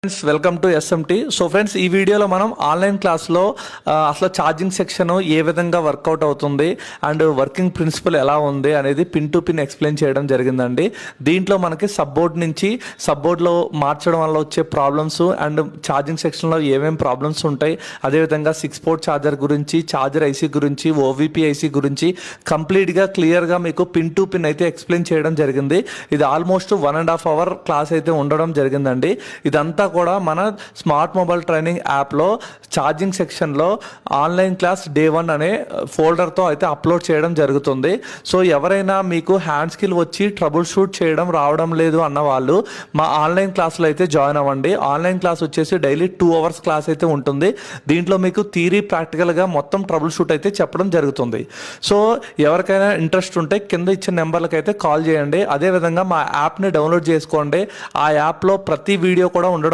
Friends welcome to SMT. So friends, ఈ వీడియోలో మనం ఆన్లైన్ క్లాస్లో అసలు ఛార్జింగ్ సెక్షన్ ఏ విధంగా వర్కౌట్ అవుతుంది అండ్ వర్కింగ్ ప్రిన్సిపల్ ఎలా ఉంది అనేది పిన్ టు పిన్ ఎక్స్ప్లెయిన్ చేయడం జరిగిందండి. దీంట్లో మనకి సబ్బోర్డ్ నుంచి సబ్బోర్డ్లో మార్చడం వల్ల వచ్చే ప్రాబ్లమ్స్ అండ్ ఛార్జింగ్ సెక్షన్లో ఏమేమి ప్రాబ్లమ్స్ ఉంటాయి, అదేవిధంగా 6 పోర్ట్ ఛార్జర్ గురించి, ఛార్జర్ ఐసీ గురించి, ఓవీపీ ఐసీ గురించి కంప్లీట్గా క్లియర్గా మీకు పిన్ టు పిన్ అయితే ఎక్స్ప్లెయిన్ చేయడం జరిగింది. ఇది ఆల్మోస్ట్ 1.5 అవర్ క్లాస్ అయితే ఉండడం జరిగిందండి. ఇదంతా కూడా మన స్మార్ట్ మొబైల్ ట్రైనింగ్ యాప్లో ఛార్జింగ్ సెక్షన్లో ఆన్లైన్ క్లాస్ డే 1 అనే ఫోల్డర్తో అయితే అప్లోడ్ చేయడం జరుగుతుంది. సో ఎవరైనా మీకు హ్యాండ్ స్కిల్ వచ్చి ట్రబుల్ షూట్ చేయడం రావడం లేదు అన్న వాళ్ళు మా ఆన్లైన్ క్లాస్లో అయితే జాయిన్ అవ్వండి. ఆన్లైన్ క్లాస్ వచ్చేసి డైలీ 2 అవర్స్ క్లాస్ అయితే ఉంటుంది. దీంట్లో మీకు థియరీ ప్రాక్టికల్గా మొత్తం ట్రబుల్ షూట్ అయితే చెప్పడం జరుగుతుంది. సో ఎవరికైనా ఇంట్రెస్ట్ ఉంటే కింద ఇచ్చిన నెంబర్లకు అయితే కాల్ చేయండి. అదేవిధంగా మా యాప్ని డౌన్లోడ్ చేసుకోండి. ఆ యాప్లో ప్రతి వీడియో కూడా ఉండడం